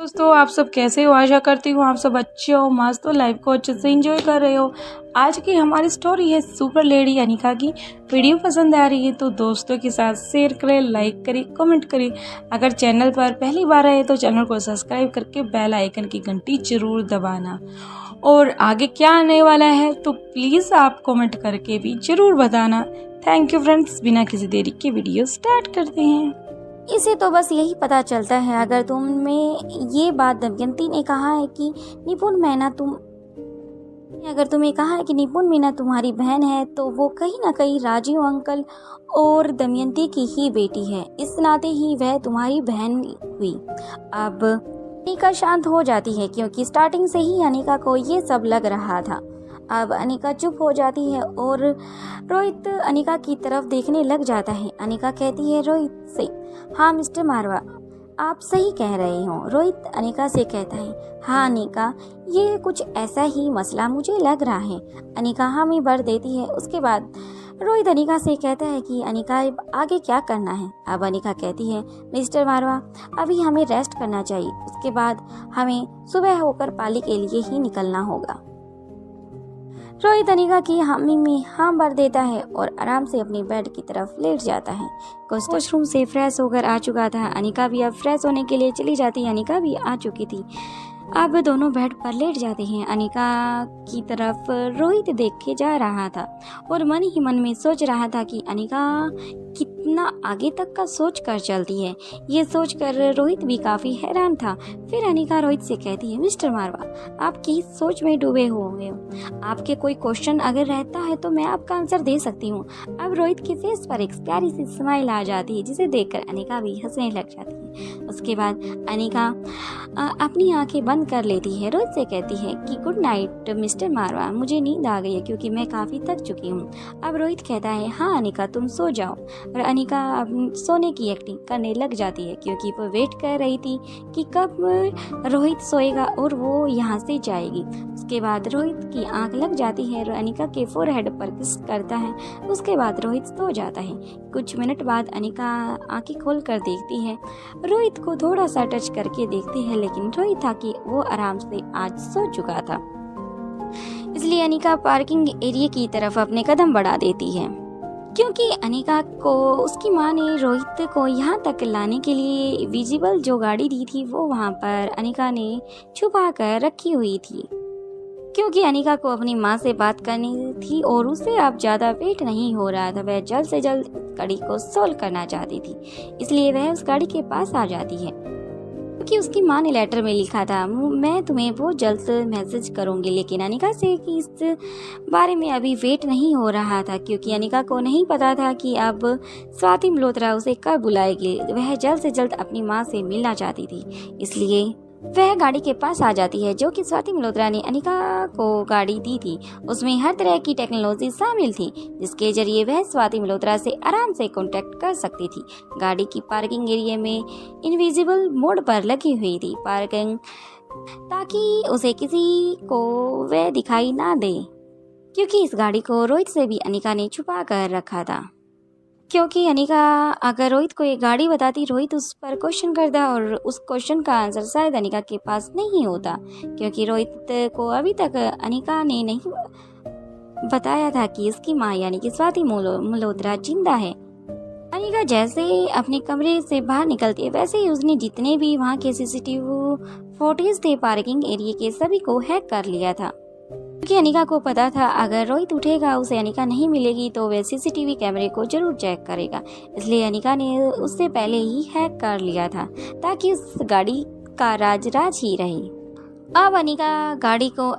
दोस्तों आप सब कैसे हो। आशा करती हूँ आप सब अच्छे हो, मस्त हो, लाइफ को अच्छे से एंजॉय कर रहे हो। आज की हमारी स्टोरी है सुपर लेडी अनिका की। वीडियो पसंद आ रही है तो दोस्तों के साथ शेयर करें, लाइक करें, कमेंट करें। अगर चैनल पर पहली बार आए तो चैनल को सब्सक्राइब करके बेल आइकन की घंटी जरूर दबाना। और आगे क्या आने वाला है तो प्लीज़ आप कमेंट करके भी जरूर बताना। थैंक यू फ्रेंड्स, बिना किसी देरी के वीडियो स्टार्ट करते हैं। इसे तो बस यही पता चलता है अगर तुम्हें ये बात दमयंती ने कहा है कि निपुण मीना तुम्हारी बहन है तो वो कहीं ना कहीं राजीव अंकल और दमयंती की ही बेटी है, इस नाते ही वह तुम्हारी बहन हुई। अब अनिका शांत हो जाती है क्योंकि स्टार्टिंग से ही अनिका को ये सब लग रहा था। अब अनिका चुप हो जाती है और रोहित अनिका की तरफ देखने लग जाता है। अनिका कहती है रोहित से, हाँ मिस्टर मारवा, आप सही कह रहे हो। रोहित अनिका से कहता है, हाँ अनिका, ये कुछ ऐसा ही मसला मुझे लग रहा है। अनिका हामी भर देती है। उसके बाद रोहित अनिका से कहता है कि अनिका आगे क्या करना है। अब अनिका कहती है, मिस्टर मारवा, अभी हमें रेस्ट करना चाहिए, उसके बाद हमें सुबह होकर पाली के लिए ही निकलना होगा। रोहित अनिका की हामी में हाँ भर देता है और आराम से अपनी बेड की तरफ लेट जाता है। वॉशरूम से फ्रेश होकर आ चुका था। अनिका भी अब फ्रेश होने के लिए चली जाती है। अनिका भी आ चुकी थी। अब दोनों बेड पर लेट जाते हैं। अनिका की तरफ रोहित देखे जा रहा था और मन ही मन में सोच रहा था कि अनिका कितना आगे तक का सोच कर चलती है। ये सोच कर रोहित भी काफी हैरान था। फिर अनिका रोहित से कहती है, मिस्टर मारवा, आप किस सोच में डूबे हुए हो? आपके कोई क्वेश्चन अगर रहता है तो मैं आपका आंसर दे सकती हूँ। अब रोहित के फेस पर एक प्यारी सी स्माइल आ जाती है जिसे देखकर अनिका भी हंसने लग जाती है। उसके बाद अनिका अपनी आंखें बंद कर लेती है। रोहित से कहती है कि गुड नाइट मिस्टर मारवा, मुझे नींद आ गई है क्योंकि मैं काफी थक चुकी हूँ। अब रोहित कहता है, हाँ अनिका, तुम सो जाओ। और अनिका सोने की एक्टिंग करने लग जाती है क्योंकि वो वेट कर रही थी कि कब रोहित सोएगा और वो यहाँ से जाएगी। उसके बाद रोहित की आंख लग जाती है और अनिका के फोरहेड पर किस करता है। उसके बाद रोहित सो जाता है। कुछ मिनट बाद अनिका आंखें खोल कर देखती है। रोहित को थोड़ा सा टच करके देखती है, लेकिन रोहित था कि वो आराम से आज सो चुका था, इसलिए अनिका पार्किंग एरिया की तरफ अपने कदम बढ़ा देती है क्योंकि अनिका को उसकी माँ ने रोहित को यहाँ तक लाने के लिए विजिबल जो गाड़ी दी थी वो वहाँ पर अनिका ने छुपा कर रखी हुई थी क्योंकि अनिका को अपनी माँ से बात करनी थी और उसे अब ज़्यादा वेट नहीं हो रहा था। वह जल्द से जल्द गाड़ी को सोल्व करना चाहती थी, इसलिए वह उस गाड़ी के पास आ जाती है क्योंकि उसकी माँ ने लेटर में लिखा था, मैं तुम्हें बहुत जल्द मैसेज करूंगी। लेकिन अनिका से कि इस बारे में अभी वेट नहीं हो रहा था क्योंकि अनिका को नहीं पता था कि अब स्वाति मल्होत्रा उसे कब बुलाएगी। वह जल्द से जल्द अपनी माँ से मिलना चाहती थी, इसलिए वह गाड़ी के पास आ जाती है जो कि स्वाति मल्होत्रा ने अनिका को गाड़ी दी थी। उसमें हर तरह की टेक्नोलॉजी शामिल थी जिसके जरिए वह स्वाति मल्होत्रा से आराम से कांटेक्ट कर सकती थी। गाड़ी की पार्किंग एरिया में इनविजिबल मोड पर लगी हुई थी पार्किंग, ताकि उसे किसी को वह दिखाई ना दे क्योंकि इस गाड़ी को रोहित से भी अनिका ने छुपा कर रखा था। क्योंकि अनिका अगर रोहित को एक गाड़ी बताती, रोहित उस पर क्वेश्चन करता और उस क्वेश्चन का आंसर शायद अनिका के पास नहीं होता क्योंकि रोहित को अभी तक अनिका ने नहीं बताया था कि उसकी माँ यानी कि स्वाति मल्होत्रा जिंदा है। अनिका जैसे ही अपने कमरे से बाहर निकलती है वैसे ही उसने जितने भी वहाँ के सीसीटीवी फुटेज थे पार्किंग एरिया के सभी को हैक कर लिया था क्योंकि अनिका को पता था अगर रोहित उठेगा उसे अनिका नहीं मिलेगी तो वह सीसीटीवी कैमरे को जरूर चेक करेगा। इसलिए अनिका ने उससे पहले ही हैक कर लिया था ताकि उस गाड़ी का राज ही रहे। अब अनिका गाड़ी को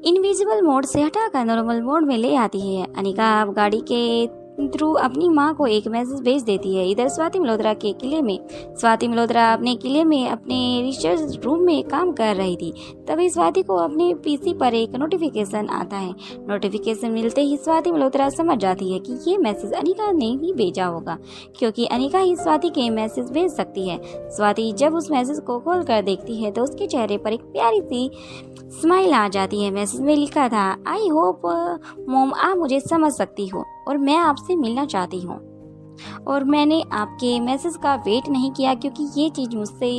इनविजिबल मोड से हटाकर नॉर्मल मोड में ले आती है। अनिका अब गाड़ी के थ्रू अपनी माँ को एक मैसेज भेज देती है। इधर स्वाति मल्होत्रा के किले में स्वाति मल्होत्रा अपने किले में अपने रिसर्च रूम में काम कर रही थी। तभी स्वाति को अपने पीसी पर एक नोटिफिकेशन आता है। नोटिफिकेशन मिलते ही स्वाति मल्होत्रा समझ जाती है कि ये मैसेज अनिका ने ही भेजा होगा क्योंकि अनिका ही स्वाति के मैसेज भेज सकती है। स्वाति जब उस मैसेज को खोल कर देखती है तो उसके चेहरे पर एक प्यारी सी स्माइल आ जाती है। मैसेज में लिखा था, आई होप मॉम आप मुझे समझ सकती हो और मैं आपसे मिलना चाहती हूँ। और मैंने आपके मैसेज का वेट नहीं किया क्योंकि ये चीज़ मुझसे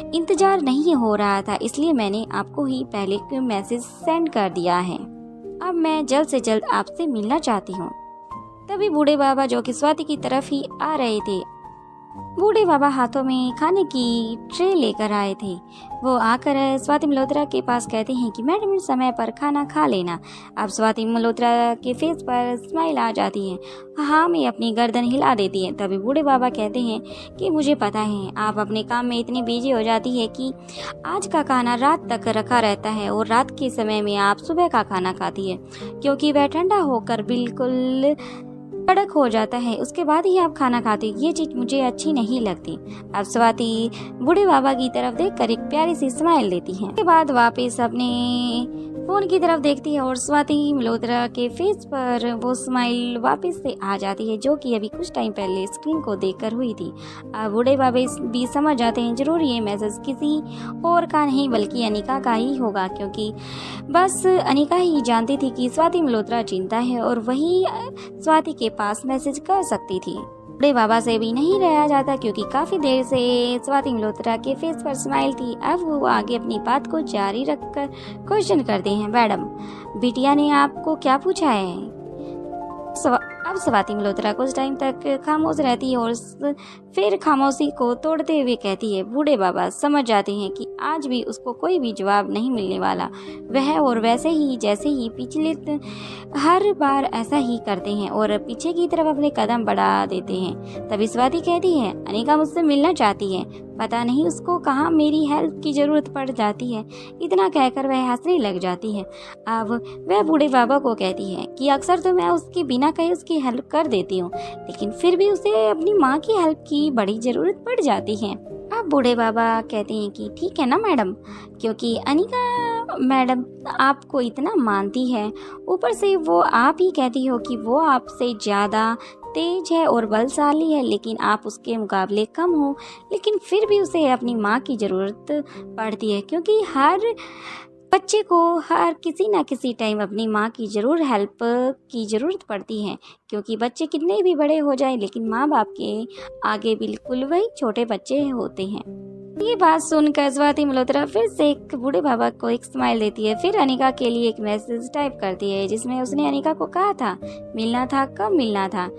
इंतज़ार नहीं हो रहा था, इसलिए मैंने आपको ही पहले मैसेज सेंड कर दिया है। अब मैं जल्द से जल्द आपसे मिलना चाहती हूँ। तभी बूढ़े बाबा जो कि स्वाति की तरफ ही आ रहे थे, बूढ़े बाबा हाथों में खाने की ट्रे लेकर आए थे। वो आकर स्वाति मल्होत्रा के पास कहते हैं कि मैडम समय पर खाना खा लेना। अब स्वाति मल्होत्रा के फेस पर स्माइल आ जाती है, हाँ में अपनी गर्दन हिला देती है। तभी बूढ़े बाबा कहते हैं कि मुझे पता है आप अपने काम में इतनी बिजी हो जाती है कि आज का खाना रात तक रखा रहता है और रात के समय में आप सुबह का खाना खाती है क्योंकि वह ठंडा होकर बिल्कुल कड़क हो जाता है, उसके बाद ही आप खाना खाते। ये चीज़ मुझे अच्छी नहीं लगती। अब स्वाति बूढ़े बाबा की तरफ देखकर एक प्यारी सी स्माइल देती है। उसके बाद वापस अपने फोन की तरफ देखती है और स्वाति मल्होत्रा के फेस पर वो स्माइल वापस से आ जाती है जो कि अभी कुछ टाइम पहले स्क्रीन को देखकर हुई थी। अब बूढ़े बाबा भी समझ जाते हैं जरूर ये मैसेज किसी और का नहीं बल्कि अनिका का ही होगा, क्योंकि बस अनिका ही जानती थी कि स्वाति मल्होत्रा चिंता है और वही स्वाति के पास मैसेज कर सकती थी। बूढ़े बाबा से भी नहीं रहा जाता क्योंकि काफी देर से स्वाति मल्होत्रा के फेस पर स्माइल थी। अब वो आगे अपनी बात को जारी रखकर क्वेश्चन करते हैं, मैडम बिटिया ने आपको क्या पूछा है? अब स्वाति मल्होत्रा कुछ टाइम तक खामोश रहती है और फिर खामोशी को तोड़ते हुए कहती है, बूढ़े बाबा समझ जाते हैं कि आज भी उसको कोई भी जवाब नहीं मिलने वाला। वह और वैसे ही जैसे ही पिछले हर बार ऐसा ही करते हैं और पीछे की तरफ अपने कदम बढ़ा देते हैं। तभी स्वाति कहती है, अनिका मुझसे मिलना चाहती है, पता नहीं उसको कहाँ मेरी हेल्प की ज़रूरत पड़ जाती है। इतना कहकर वह हंसने लग जाती है। अब वह बूढ़े बाबा को कहती है कि अक्सर तो मैं उसके बिना कहे उसकी हेल्प कर देती हूँ, लेकिन फिर भी उसे अपनी माँ की हेल्प की बड़ी ज़रूरत पड़ जाती है। अब बूढ़े बाबा कहते हैं कि ठीक है ना मैडम, क्योंकि अनिका मैडम आपको इतना मानती है, ऊपर से वो आप ही कहती हो कि वो आपसे ज़्यादा तेज है और बलशाली है, लेकिन आप उसके मुकाबले कम हो, लेकिन फिर भी उसे अपनी माँ की ज़रूरत पड़ती है, क्योंकि हर बच्चे को हर किसी ना किसी टाइम अपनी माँ की ज़रूर हेल्प की ज़रूरत पड़ती है, क्योंकि बच्चे कितने भी बड़े हो जाएं लेकिन माँ बाप के आगे बिल्कुल वही छोटे बच्चे होते हैं। ये बात सुनकर स्वाति मल्होत्रा फिर से एक बूढ़े बाबा को एक स्माइल देती है। फिर अनिका के लिए एक मैसेज टाइप करती है जिसमें उसने अनिका को कहा था मिलना था, कब मिलना था,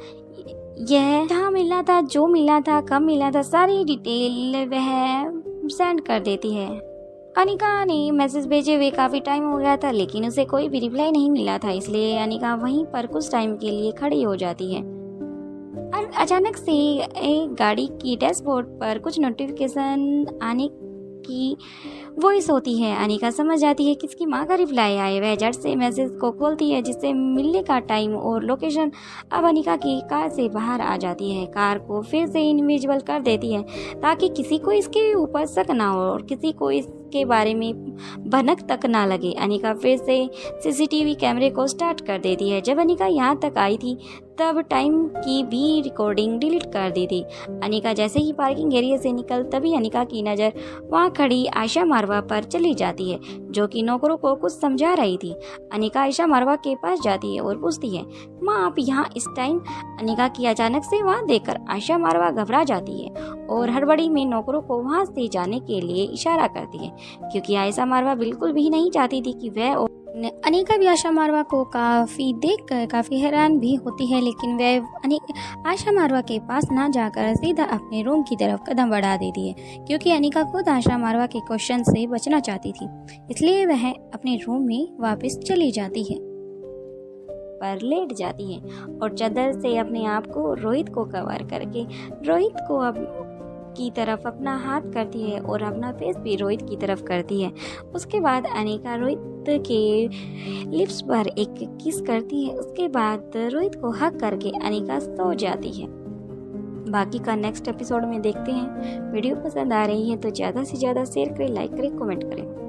यह कहाँ मिलना था, जो मिलना था, कब मिलना था, सारी डिटेल वह सेंड कर देती है। अनिका ने मैसेज भेजे हुए काफ़ी टाइम हो गया था लेकिन उसे कोई भी रिप्लाई नहीं मिला था, इसलिए अनिका वहीं पर कुछ टाइम के लिए खड़ी हो जाती है। और अचानक से एक गाड़ी की डैशबोर्ड पर कुछ नोटिफिकेशन आने की वॉइस होती है। अनिका समझ जाती है कि इसकी माँ का रिप्लाई आए। वह झट से मैसेज को खोलती है जिससे मिलने का टाइम और लोकेशन। अब अनिका की कार से बाहर आ जाती है, कार को फिर से इनविजिबल कर देती है ताकि किसी को इसके ऊपर शक ना हो और किसी को इसके बारे में भनक तक ना लगे। अनिका फिर से सीसीटीवी कैमरे को स्टार्ट कर देती है। जब अनिका यहाँ तक आई थी तब टाइम की भी रिकॉर्डिंग डिलीट कर दी थी। अनिका जैसे ही पार्किंग एरिया से निकल तभी अनिका की नज़र वहाँ खड़ी आयशा मारवा पर चली जाती है जो कि नौकरों को कुछ समझा रही थी। अनिका आयशा मारवा के पास जाती है और पूछती है, माँ आप यहाँ इस टाइम? अनिका की अचानक से वहाँ देखकर आयशा मारवा घबरा जाती है और हड़बड़ी में नौकरों को वहाँ से जाने के लिए इशारा करती है, क्योंकि आयशा मारवा बिल्कुल भी नहीं चाहती थी कि वह अनिका भी आयशा मारवा को काफ़ी देखकर काफ़ी हैरान भी होती है, लेकिन वह आयशा मारवा के पास ना जाकर सीधा अपने रूम की तरफ कदम बढ़ा देती है, क्योंकि अनिका खुद आयशा मारवा के क्वेश्चन से बचना चाहती थी। इसलिए वह अपने रूम में वापस चली जाती है, पर लेट जाती है और चादर से अपने आप को रोहित को कवर करके रोहित को अब की तरफ अपना हाथ करती है और अपना फेस भी रोहित की तरफ करती है। उसके बाद अनिका रोहित के लिप्स पर एक किस करती है। उसके बाद रोहित को हक करके अनिका सो जाती है। बाकी का नेक्स्ट एपिसोड में देखते हैं। वीडियो पसंद आ रही है तो ज़्यादा से ज़्यादा शेयर करें, लाइक करें, कमेंट करें।